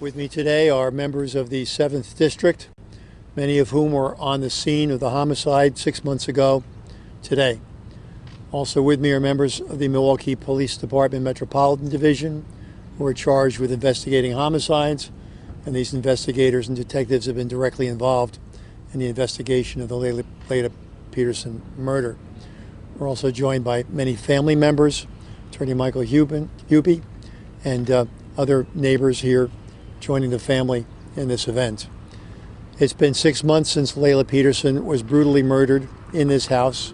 With me today are members of the 7th District, many of whom were on the scene of the homicide 6 months ago today. Also with me are members of the Milwaukee Police Department Metropolitan Division, who are charged with investigating homicides, and these investigators and detectives have been directly involved in the investigation of the Laylah Peterson murder. We're also joined by many family members, Attorney Michael Hubie, and other neighbors here joining the family in this event. It's been 6 months since Laylah Peterson was brutally murdered in this house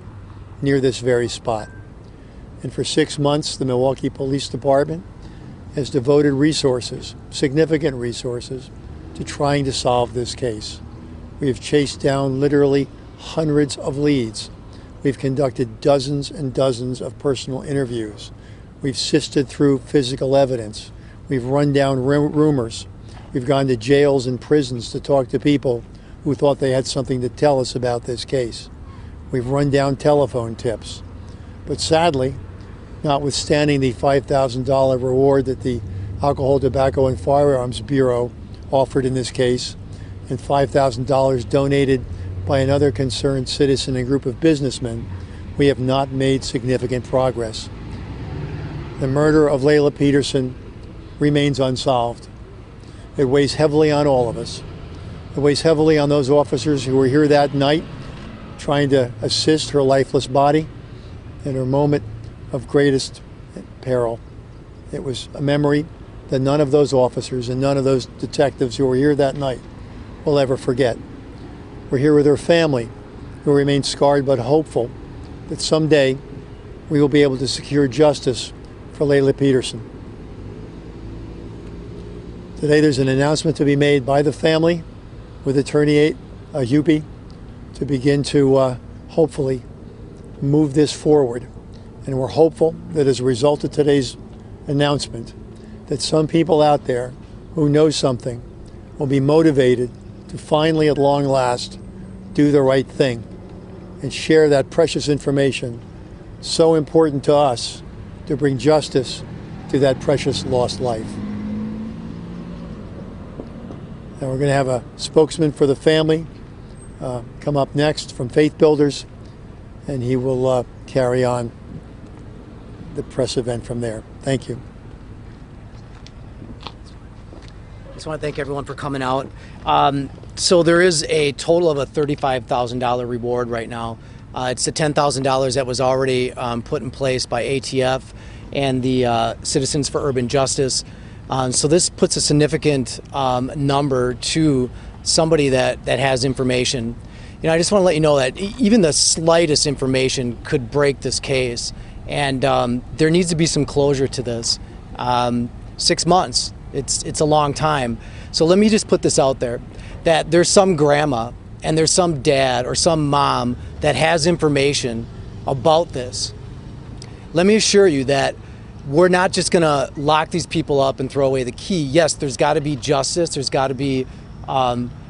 near this very spot. And for 6 months, the Milwaukee Police Department has devoted resources, significant resources, to trying to solve this case. We have chased down literally hundreds of leads. We've conducted dozens and dozens of personal interviews. We've sifted through physical evidence. We've run down rumors. We've gone to jails and prisons to talk to people who thought they had something to tell us about this case. We've run down telephone tips. But sadly, notwithstanding the $5,000 reward that the Alcohol, Tobacco, and Firearms Bureau offered in this case, and $5,000 donated by another concerned citizen and group of businessmen, we have not made significant progress. The murder of Laylah Peterson remains unsolved. It weighs heavily on all of us. It weighs heavily on those officers who were here that night trying to assist her lifeless body in her moment of greatest peril. It was a memory that none of those officers and none of those detectives who were here that night will ever forget. We're here with her family, who remain scarred but hopeful that someday we will be able to secure justice for Laylah Peterson. Today there's an announcement to be made by the family with Attorney Hubie to begin to hopefully move this forward. And we're hopeful that as a result of today's announcement, that some people out there who know something will be motivated to finally, at long last, do the right thing and share that precious information so important to us to bring justice to that precious lost life. And we're going to have a spokesman for the family come up next from Faith Builders, and he will carry on the press event from there. Thank you. I just want to thank everyone for coming out. So there is a total of a $35,000 reward right now. It's the $10,000 that was already put in place by ATF and the Citizens for Urban Justice. So this puts a significant number to somebody that has information. You know, I just want to let you know that even the slightest information could break this case, and there needs to be some closure to this. 6 months, it's a long time. So let me just put this out there, that there's some grandma and there's some dad or some mom that has information about this. Let me assure you that we're not just going to lock these people up and throw away the key. Yes, there's got to be justice, there's got to be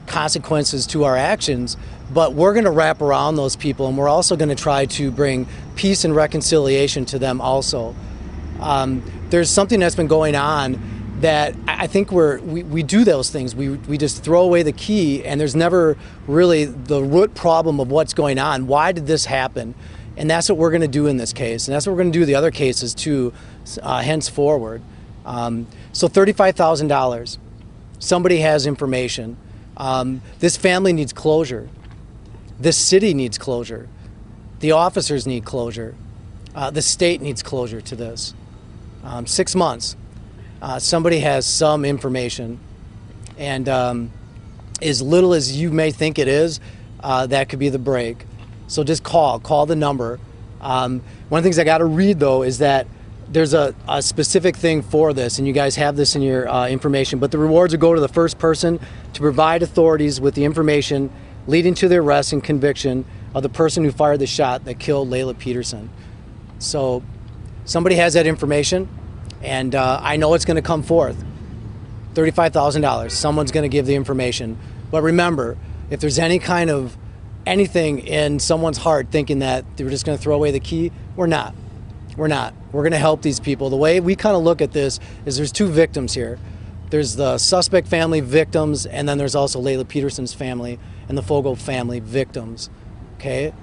consequences to our actions, but we're going to wrap around those people, and we're also going to try to bring peace and reconciliation to them also. There's something that's been going on that I think we do those things. We just throw away the key, and there's never really the root problem of what's going on. Why did this happen? And that's what we're going to do in this case, and that's what we're going to do in the other cases too, henceforward. So $35,000. Somebody has information. This family needs closure. This city needs closure. The officers need closure. The state needs closure to this. 6 months. Somebody has some information, and as little as you may think it is, that could be the break. So just call the number. One of the things I got to read though is that there's a specific thing for this, and you guys have this in your information, but the rewards will go to the first person to provide authorities with the information leading to the arrest and conviction of the person who fired the shot that killed Laylah Peterson. So somebody has that information, and I know it's going to come forth. $35,000, someone's going to give the information. But remember, if there's any kind of anything in someone's heart thinking that they're just going to throw away the key, we're not. We're not. We're going to help these people. The way we kind of look at this is there's two victims here. There's the suspect family victims, and then there's also Laylah Peterson's family and the FOGL family victims, okay?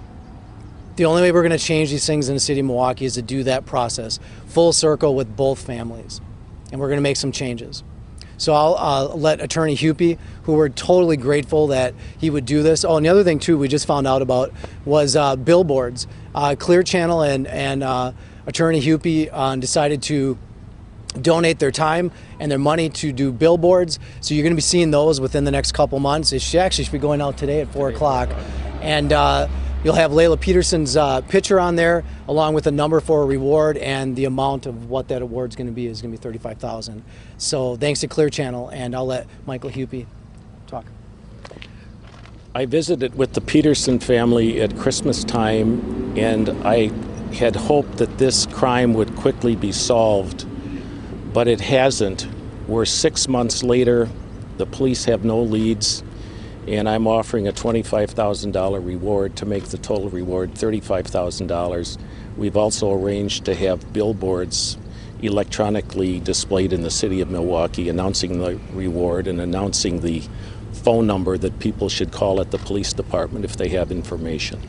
The only way we're going to change these things in the city of Milwaukee is to do that process, full circle with both families, and we're going to make some changes. So I'll let Attorney Hupy, who we're totally grateful that he would do this. Oh, and the other thing too we just found out about was billboards. Clear Channel and Attorney Hupy decided to donate their time and their money to do billboards. So you're going to be seeing those within the next couple months. It should actually be going out today at 4 o'clock. And you'll have Laylah Peterson's picture on there, along with a number for a reward, and the amount of what that award's going to be is going to be $35,000. So thanks to Clear Channel, and I'll let Michael Hupy talk. I visited with the Peterson family at Christmas time, and I had hoped that this crime would quickly be solved, but it hasn't. We're 6 months later, the police have no leads, and I'm offering a $25,000 reward to make the total reward $35,000. We've also arranged to have billboards electronically displayed in the city of Milwaukee announcing the reward and announcing the phone number that people should call at the police department if they have information.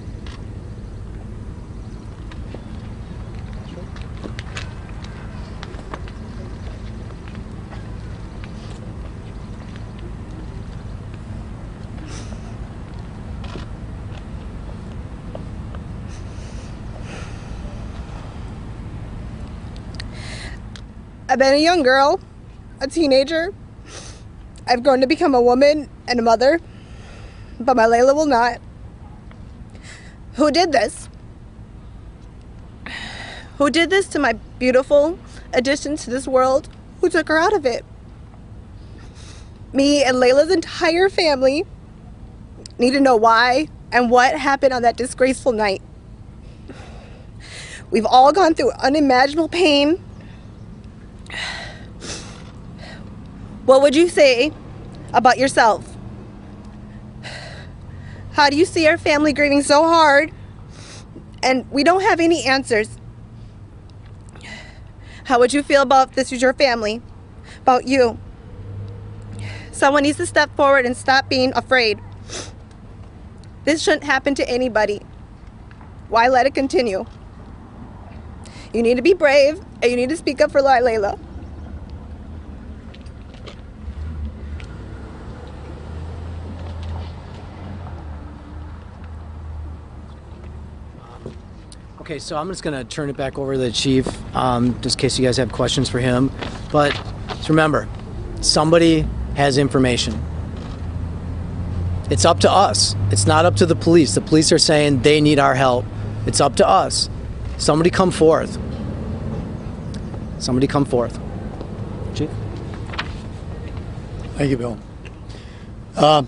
I've been a young girl, a teenager. I've grown to become a woman and a mother, but my Laylah will not. Who did this? Who did this to my beautiful addition to this world? Who took her out of it? Me and Laylah's entire family need to know why and what happened on that disgraceful night. We've all gone through unimaginable pain. What would you say about yourself? How do you see our family grieving so hard and we don't have any answers? How would you feel about if this was your family? About you? Someone needs to step forward and stop being afraid. This shouldn't happen to anybody. Why let it continue? You need to be brave and you need to speak up for Laylah. Okay, so I'm just going to turn it back over to the chief, just in case you guys have questions for him. But just remember, somebody has information. It's up to us. It's not up to the police. The police are saying they need our help. It's up to us. Somebody come forth. Somebody come forth. Chief? Thank you, Bill. I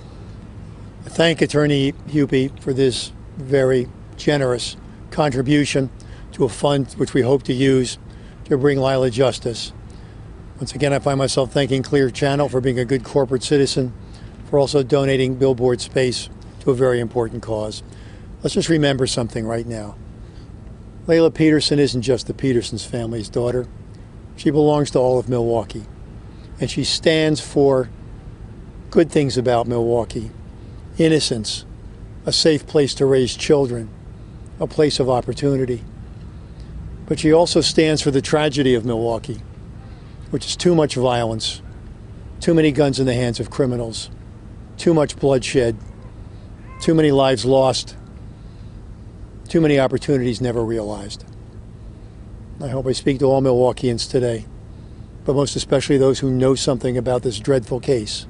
thank Attorney Hupy for this very generous contribution to a fund which we hope to use to bring Laylah justice. Once again, I find myself thanking Clear Channel for being a good corporate citizen, for also donating billboard space to a very important cause. Let's just remember something right now. Laylah Peterson isn't just the Petersons family's daughter. She belongs to all of Milwaukee, and she stands for good things about Milwaukee: innocence, a safe place to raise children, a place of opportunity. But she also stands for the tragedy of Milwaukee, which is too much violence, too many guns in the hands of criminals, too much bloodshed, too many lives lost, too many opportunities never realized. I hope I speak to all Milwaukeeans today, but most especially those who know something about this dreadful case.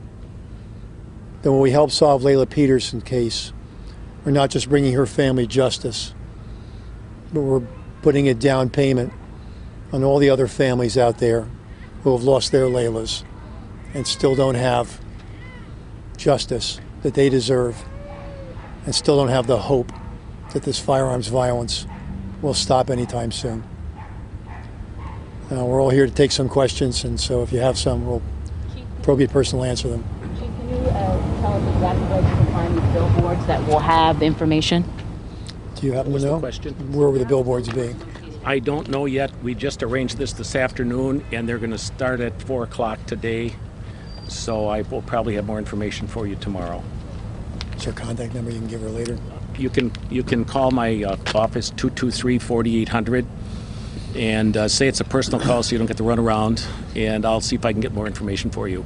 That when we help solve Laylah Peterson's case, we're not just bringing her family justice, but we're putting a down payment on all the other families out there who have lost their Laylahs and still don't have justice that they deserve, and still don't have the hope that this firearms violence will stop anytime soon. We're all here to take some questions, and so if you have some, we'll probably personally answer them. Chief, can you tell us exactly where you can find these billboards that will have information? Do you happen to What's the know? question? Where will the billboards be? I don't know yet. We just arranged this afternoon, and they're going to start at 4 o'clock today. So I will probably have more information for you tomorrow. Is there a contact number you can give her later? You can call my office 223-4800 and say it's a personal call so you don't get to run around, and I'll see if I can get more information for you.